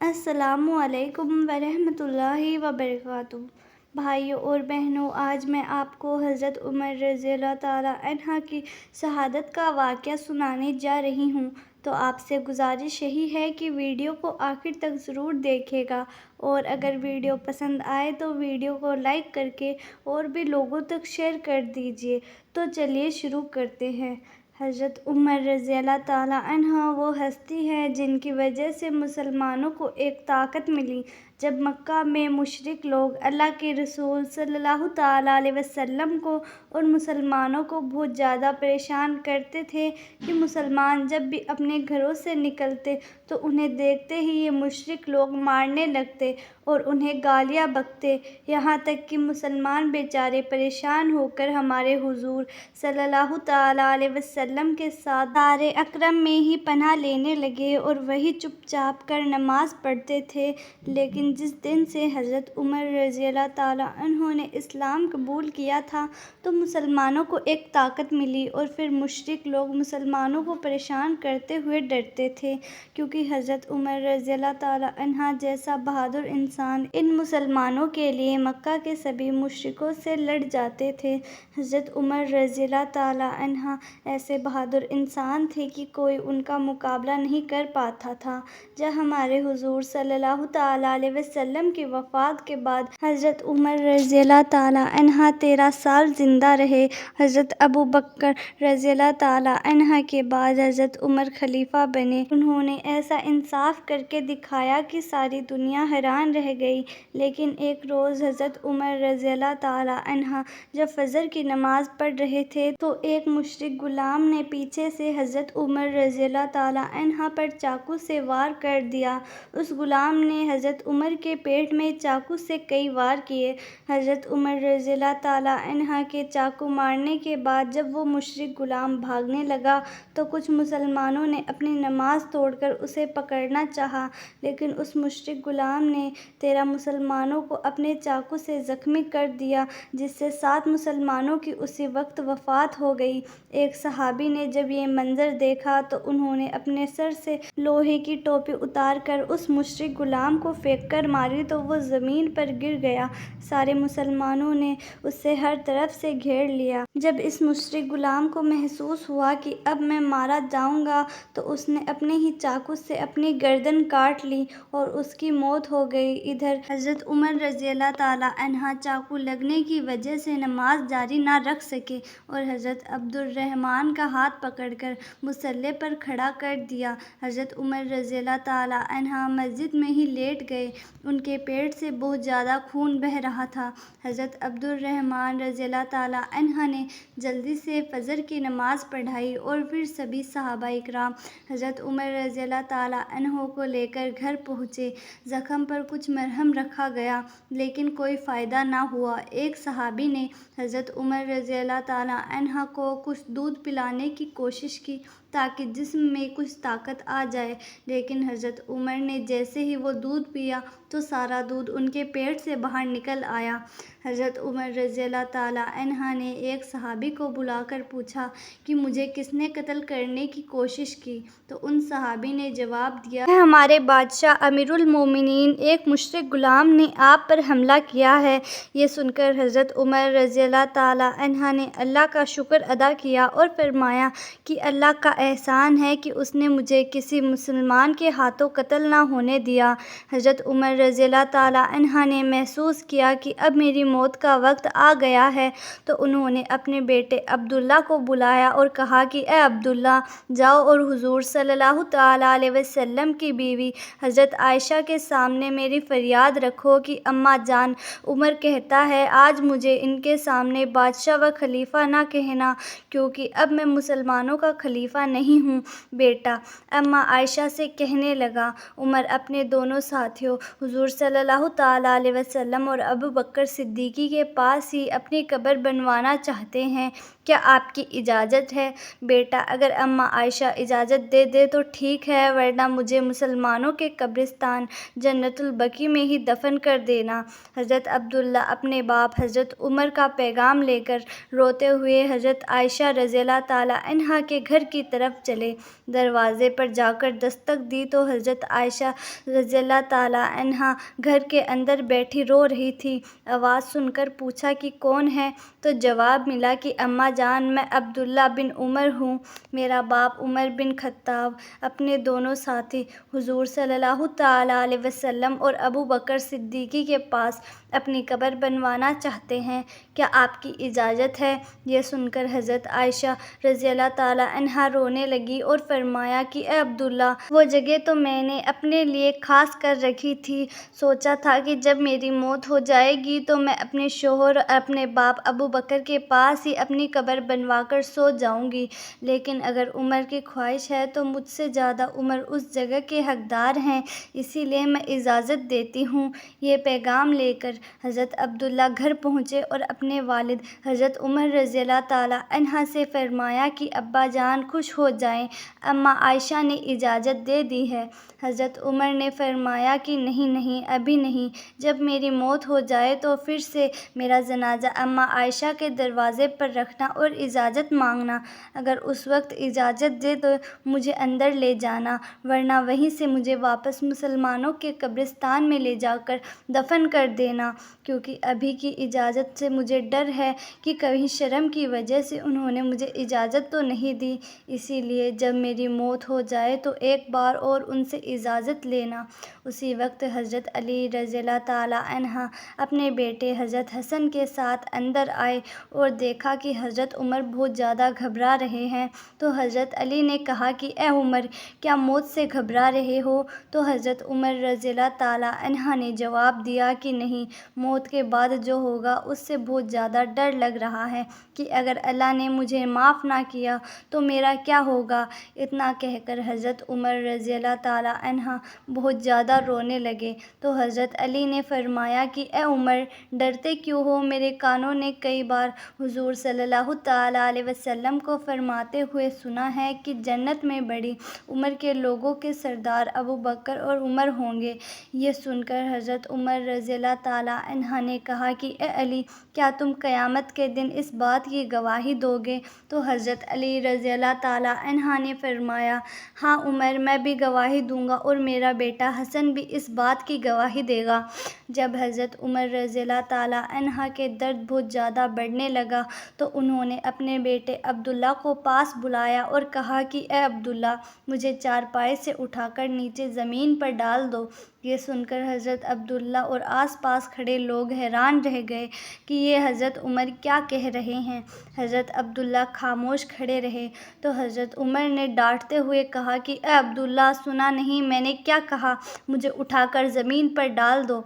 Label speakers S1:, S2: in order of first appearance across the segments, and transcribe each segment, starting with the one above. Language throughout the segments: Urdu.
S1: السلام علیکم ورحمۃ اللہ وبرکاتہ۔ بھائیوں اور بہنوں، آج میں آپ کو حضرت عمر رضی اللہ تعالیٰ عنہ کی شہادت کا واقعہ سنانے جا رہی ہوں، تو آپ سے گزارش یہی ہے کہ ویڈیو کو آخر تک ضرور دیکھیے گا، اور اگر ویڈیو پسند آئے تو ویڈیو کو لائک کر کے اور بھی لوگوں تک شیئر کر دیجیے۔ تو چلیے شروع کرتے ہیں۔ حضرت عمر رضی اللہ تعالیٰ عنہ وہ ہستی ہے جن کی وجہ سے مسلمانوں کو ایک طاقت ملی۔ جب مکہ میں مشرک لوگ اللہ کے رسول صلی اللہ تعالیٰ علیہ وسلم کو اور مسلمانوں کو بہت زیادہ پریشان کرتے تھے کہ مسلمان جب بھی اپنے گھروں سے نکلتے تو انہیں دیکھتے ہی یہ مشرک لوگ مارنے لگتے اور انہیں گالیاں بکتے، یہاں تک کہ مسلمان بیچارے پریشان ہو کر ہمارے حضور صلی اللہ تعالیٰ علیہ وسلم کے ساتھ غار اکرم میں ہی پناہ لینے لگے اور وہیں چپ چاپ کر نماز پڑھتے تھے۔ لیکن جس دن سے حضرت عمر رضی اللہ تعالیٰ عنہ نے اسلام قبول کیا تھا تو مسلمانوں کو ایک طاقت ملی، اور پھر مشرک لوگ مسلمانوں کو پریشان کرتے ہوئے ڈرتے تھے، کیونکہ حضرت عمر رضی اللہ تعالیٰ عنہ جیسا بہادر انسان ان مسلمانوں کے لیے مکہ کے سبھی مشرکوں سے لڑ جاتے تھے۔ حضرت عمر رضی اللہ تعالیٰ عنہ ایسے بہادر انسان تھے کہ کوئی ان کا مقابلہ نہیں کر پاتا تھا۔ جب ہمارے حضور صلی اللہ تعالیٰ علیہ وسلم کی وفات کے بعد حضرت عمر رضی اللہ تعالیٰ عنہ 13 سال زندہ رہے۔ حضرت ابوبکر رضی اللہ تعالیٰ عنہ کے بعد حضرت عمر خلیفہ بنے۔ انہوں نے ایسا انصاف کر کے دکھایا کہ ساری دنیا حیران رہ گئی۔ لیکن ایک روز حضرت عمر رضی اللہ تعالیٰ عنہ جب فجر کی نماز پڑھ رہے تھے تو ایک مشرک غلام نے پیچھے سے حضرت عمر رضی اللہ تعالیٰ عنہ پر چاقو سے وار کر دیا۔ اس غلام نے حضرت عمر کے پیٹ میں چاقو سے کئی وار کیے۔ حضرت عمر رضی اللہ تعالیٰ عنہ کے چاقو مارنے کے بعد جب وہ مشرک غلام بھاگنے لگا تو کچھ مسلمانوں نے اپنی نماز توڑ کر اسے پکڑنا چاہا، لیکن اس مشرک غلام نے 13 مسلمانوں کو اپنے چاقو سے زخمی کر دیا، جس سے 7 مسلمانوں کی اسی وقت وفات ہو گئی۔ ایک صحابی نے جب یہ منظر دیکھا تو انہوں نے اپنے سر سے لوہے کی ٹوپی اتار کر اس مشرک غلام کو پھینک کر ماری تو وہ زمین پر گر گیا۔ سارے مسلمانوں نے اسے ہر طرف سے گھیر لیا۔ جب اس مشرک غلام کو محسوس ہوا کہ اب میں مارا جاؤں گا تو اس نے اپنے ہی چاقو سے اپنی گردن کاٹ لی اور اس کی موت ہو گئی۔ ادھر حضرت عمر رضی اللہ تعالیٰ عنہ چاقو لگنے کی وجہ سے نماز جاری نہ رکھ سکے اور حضرت عبد الرحمن کا ہاتھ پکڑ کر مصلی پر کھڑا کر دیا۔ حضرت عمر رضی اللہ تعالیٰ عنہ مسجد میں ہی لیٹ گئے، ان کے پیٹ سے بہت زیادہ خون بہہ رہا تھا۔ حضرت عبد الرحمن رضی اللہ تعالیٰ عنہ نے جلدی سے فجر کی نماز پڑھائی اور پھر سبھی صحابہ کرام حضرت عمر رضی اللہ تعالیٰ عنہ کو لے کر گھر پہنچے۔ زخم پر کچھ مرہم رکھا گیا لیکن کوئی فائدہ نہ ہوا۔ ایک صحابی نے حضرت عمر رضی اللہ تعالیٰ عنہ کو کچھ دودھ پلانے کی کوشش کی تاکہ جسم میں کچھ طاقت آ جائے، لیکن حضرت عمر نے جیسے ہی وہ دودھ پیا تو سارا دودھ ان کے پیٹ سے باہر نکل آیا۔ حضرت عمر رضی اللہ تعالیٰ عنہ نے ایک صحابی کو بلا کر پوچھا کہ مجھے کس نے قتل کرنے کی کوشش کی؟ تو ان صحابی نے جواب دیا، ہمارے بادشاہ امیر المومنین، ایک مشرک غلام نے آپ پر حملہ کیا ہے۔ یہ سن کر حضرت عمر رضی اللہ تعالیٰ عنہ نے اللہ کا شکر ادا کیا اور فرمایا کہ اللہ کا احسان ہے کہ اس نے مجھے کسی مسلمان کے ہاتھوں قتل نہ ہونے دیا۔ حضرت عمر رضی اللہ تعالیٰ عنہ نے محسوس کیا کہ اب میری موت کا وقت آ گیا ہے تو انہوں نے اپنے بیٹے عبداللہ کو بلایا اور کہا کہ اے عبداللہ، جاؤ اور حضور صلی اللہ تعالیٰ علیہ وسلم کی بیوی حضرت عائشہ کے سامنے میری فریاد رکھو کہ اماں جان، عمر کہتا ہے آج مجھے ان کے سامنے بادشاہ و خلیفہ نہ کہنا، کیونکہ اب میں مسلمانوں کا خلیفہ نہیں ہوں۔ بیٹا اماں عائشہ سے کہنے لگا، عمر اپنے دونوں ساتھیوں حضور صلی اللہ تعالیٰ علیہ وسلم اور ابوبکر صدیق کے پاس ہی اپنی قبر بنوانا چاہتے ہیں، کیا آپ کی اجازت ہے؟ بیٹا، اگر اماں عائشہ اجازت دے دے تو ٹھیک ہے، ورنہ مجھے مسلمانوں کے قبرستان جنت البقیع میں ہی دفن کر دینا۔ حضرت عبداللہ اپنے باپ حضرت عمر کا پیغام لے کر روتے ہوئے حضرت عائشہ رضی اللہ تعالیٰ عنہا کے گھر کی طرف چلے۔ دروازے پر جا کر دستک دی تو حضرت عائشہ رضی اللہ تعالیٰ عنہا گھر کے اندر بیٹھی رو رہی تھی۔ آواز سن کر پوچھا کہ کون ہے؟ تو جواب ملا کہ اماں جان، میں عبداللہ بن عمر ہوں۔ میرا باپ عمر بن خطاب اپنے دونوں ساتھی حضور صلی اللہ تعالیٰ علیہ وسلم اور ابو بکر صدیق کے پاس اپنی قبر بنوانا چاہتے ہیں، کیا آپ کی اجازت ہے؟ یہ سن کر حضرت عائشہ رضی اللہ تعالیٰ عنہا رونے لگی اور فرمایا کہ اے عبداللہ، وہ جگہ تو میں نے اپنے لیے خاص کر رکھی تھی۔ سوچا تھا کہ جب میری موت ہو جائے گی تو میں اپنے شوہر اور اپنے باپ ابو بکر کے پاس ہی اپنی قبر بنوا کر سو جاؤں گی، لیکن اگر عمر کی خواہش ہے تو مجھ سے زیادہ عمر اس جگہ کے حقدار ہیں، اسی لیے میں اجازت دیتی ہوں۔ یہ پیغام لے کر حضرت عبداللہ گھر پہنچے اور اپنے والد حضرت عمر رضی اللہ تعالیٰ عنہ سے فرمایا کہ ابا جان خوش ہو جائیں، اماں عائشہ نے اجازت دے دی ہے۔ حضرت عمر نے فرمایا کہ نہیں نہیں، ابھی نہیں، جب میری موت ہو جائے تو پھر سے میرا جنازہ اماں عائشہ کے دروازے پر رکھنا اور اجازت مانگنا، اگر اس وقت اجازت دے تو مجھے اندر لے جانا، ورنہ وہیں سے مجھے واپس مسلمانوں کے قبرستان میں لے جا کر دفن کر دینا، کیونکہ ابھی کی اجازت سے مجھے ڈر ہے کہ کہیں شرم کی وجہ سے انہوں نے مجھے اجازت تو نہیں دی، اسی لیے جب میری موت ہو جائے تو ایک بار اور ان سے اجازت لینا۔ اسی وقت حضرت علی رضی اللہ تعالیٰ عنہ اپنے بیٹے حضرت حسن کے ساتھ اندر آئے اور دیکھا کہ حضرت عمر بہت زیادہ گھبرا رہے ہیں، تو حضرت علی نے کہا کہ اے عمر، کیا موت سے گھبرا رہے ہو؟ تو حضرت عمر رضی اللہ تعالیٰ عنہ نے جواب دیا کہ نہیں، موت کے بعد جو ہوگا اس سے بہت زیادہ ڈر لگ رہا ہے کہ اگر اللہ نے مجھے معاف نہ کیا تو میرا کیا ہوگا۔ اتنا کہہ کر حضرت عمر رضی اللہ تعالیٰ عنہ بہت زیادہ رونے لگے، تو حضرت علی نے فرمایا کہ اے عمر، ڈرتے کیوں ہو؟ میرے کانوں نے کئی بار حضور صلی اللہ تعالیٰ علیہ وسلم کو فرماتے ہوئے سنا ہے کہ جنت میں بڑی عمر کے لوگوں کے سردار ابو بکر اور عمر ہوں گے۔ یہ سن کر حضرت عمر رضی اللہ تعالیٰ عنہ نے کہا کہ اے علی، کیا تم قیامت کے دن اس بات کی گواہی دو گے؟ تو حضرت علی رضی اللہ تعالیٰ عنہ نے فرمایا ہاں عمر، میں بھی گواہی دوں گا اور میرا بیٹا حسن بھی اس بات کی گواہی دے گا۔ جب حضرت عمر رضی اللہ تعالیٰ عنہ کے درد بہت زیادہ بڑھنے لگا تو انہوں نے اپنے بیٹے عبداللہ کو پاس بلایا اور کہا کہ اے عبداللہ، مجھے چارپائی سے اٹھا کر نیچے زمین پر ڈال دو۔ یہ سن کر حضرت عبداللہ اور آس پاس کھڑے لوگ حیران رہ گئے کہ یہ حضرت عمر کیا کہہ رہے ہیں۔ حضرت عبداللہ خاموش کھڑے رہے، تو حضرت عمر نے ڈانٹتے ہوئے کہا کہ اے عبداللہ، سنا نہیں میں نے کیا کہا؟ مجھے اٹھا کر زمین پر ڈال دو۔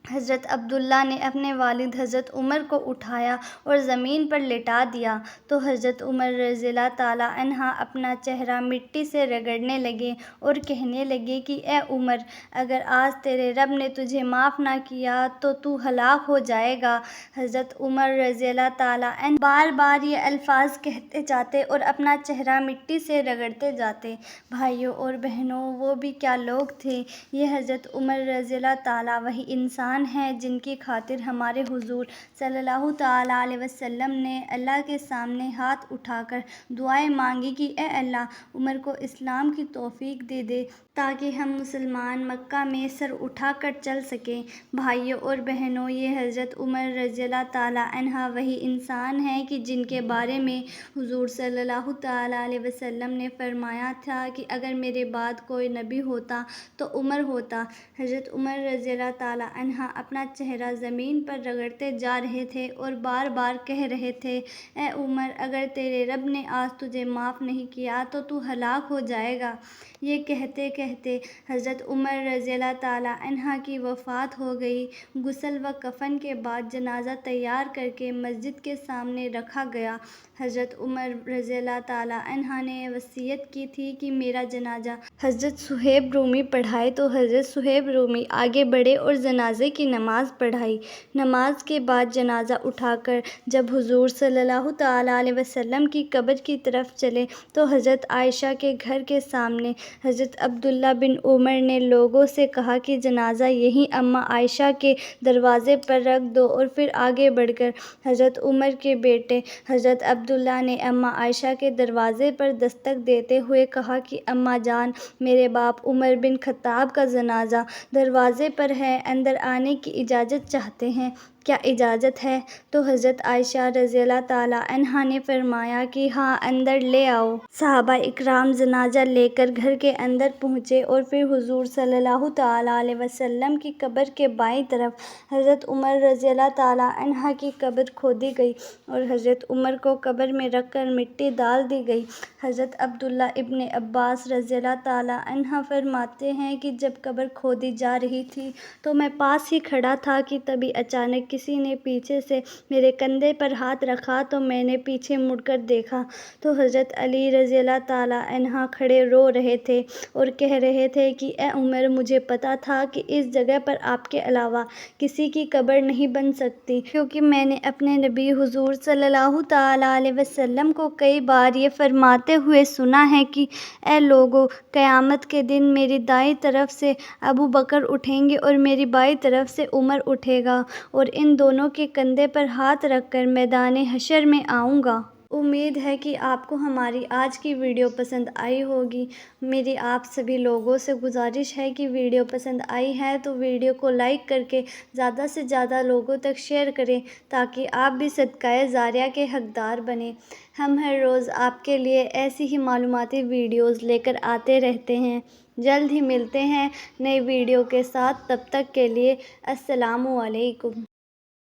S1: حضرت عبداللہ نے اپنے والد حضرت عمر کو اٹھایا اور زمین پر لٹا دیا، تو حضرت عمر رضی اللہ تعالیٰ عنہ اپنا چہرہ مٹی سے رگڑنے لگے اور کہنے لگے کہ اے عمر، اگر آج تیرے رب نے تجھے معاف نہ کیا تو تو ہلاک ہو جائے گا۔ حضرت عمر رضی اللہ تعالیٰ عنہ بار بار یہ الفاظ کہتے جاتے اور اپنا چہرہ مٹی سے رگڑتے جاتے۔ بھائیوں اور بہنوں، وہ بھی کیا لوگ تھے! یہ حضرت عمر رضی اللہ تعالیٰ وہی انسان ہیں جن کی خاطر ہمارے حضور صلی اللہ تعالیٰ علیہ وسلم نے اللہ کے سامنے ہاتھ اٹھا کر دعائیں مانگی کہ اے اللہ، عمر کو اسلام کی توفیق دے دے تاکہ ہم مسلمان مکہ میں سر اٹھا کر چل سکیں۔ بھائیوں اور بہنوں، یہ حضرت عمر رضی اللہ تعالیٰ عنہ وہی انسان ہیں کہ جن کے بارے میں حضور صلی اللہ تعالیٰ علیہ وسلم نے فرمایا تھا کہ اگر میرے بعد کوئی نبی ہوتا تو عمر ہوتا۔ حضرت عمر رضی اللہ تعالیٰ عنہ اپنا چہرہ زمین پر رگڑتے جا رہے تھے اور بار بار کہہ رہے تھے اے عمر، اگر تیرے رب نے آج تجھے معاف نہیں کیا تو تو ہلاک ہو جائے گا۔ یہ کہتے کہتے حضرت عمر رضی اللہ تعالیٰ عنہ کی وفات ہو گئی۔ غسل و کفن کے بعد جنازہ تیار کر کے مسجد کے سامنے رکھا گیا۔ حضرت عمر رضی اللہ تعالیٰ عنہ نے وصیت کی تھی کہ میرا جنازہ حضرت صہیب رومی پڑھائے، تو حضرت صہیب رومی آگے بڑھے اور جنازے کی نماز پڑھائی۔ نماز کے بعد جنازہ اٹھا کر جب حضور صلی اللہ تعالیٰ علیہ وسلم کی قبر کی طرف چلے تو حضرت عائشہ کے گھر کے سامنے حضرت عبداللہ بن عمر نے لوگوں سے کہا کہ جنازہ یہیں اماں عائشہ کے دروازے پر رکھ دو، اور پھر آگے بڑھ کر حضرت عمر کے بیٹے حضرت عبداللہ نے اماں عائشہ کے دروازے پر دستک دیتے ہوئے کہا کہ اماں جان، میرے باپ عمر بن خطاب کا جنازہ دروازے پر ہے، اندر آنے کی اجازت چاہتے ہیں، کیا اجازت ہے؟ تو حضرت عائشہ رضی اللہ تعالیٰ عنہا نے فرمایا کہ ہاں، اندر لے آؤ۔ صحابہ اکرام جنازہ لے کر گھر کے اندر پہنچے اور پھر حضور صلی اللہ تعالیٰ علیہ وسلم کی قبر کے بائیں طرف حضرت عمر رضی اللہ تعالیٰ عنہ کی قبر کھودی گئی اور حضرت عمر کو قبر میں رکھ کر مٹی ڈال دی گئی۔ حضرت عبداللہ ابن عباس رضی اللہ تعالیٰ عنہ فرماتے ہیں کہ جب قبر کھودی جا رہی تھی تو میں پاس ہی کھڑا تھا کہ تبھی اچانک کسی نے پیچھے سے میرے کندھے پر ہاتھ رکھا تو میں نے پیچھے مڑ کر دیکھا تو حضرت علی رضی اللہ تعالیٰ عنہ کھڑے رو رہے تھے اور کہہ رہے تھے کہ اے عمر، مجھے پتا تھا کہ اس جگہ پر آپ کے علاوہ کسی کی قبر نہیں بن سکتی، کیونکہ میں نے اپنے نبی حضور صلی اللہ تعالیٰ علیہ وسلم کو کئی بار یہ فرماتے ہوئے سنا ہے کہ اے لوگو، قیامت کے دن میری دائیں طرف سے ابو بکر اٹھیں گے اور میری بائیں طرف سے عمر اٹھے گا، اور ان دونوں کے کندھے پر ہاتھ رکھ کر میدان حشر میں آؤں گا۔ امید ہے کہ آپ کو ہماری آج کی ویڈیو پسند آئی ہوگی۔ میری آپ سبھی لوگوں سے گزارش ہے کہ ویڈیو پسند آئی ہے تو ویڈیو کو لائک کر کے زیادہ سے زیادہ لوگوں تک شیئر کریں تاکہ آپ بھی صدقہ جاریہ کے حقدار بنیں۔ ہم ہر روز آپ کے لیے ایسی ہی معلوماتی ویڈیوز لے کر آتے رہتے ہیں۔ جلد ہی ملتے ہیں نئی ویڈیو کے ساتھ، تب تک کے لیے السلام علیکم۔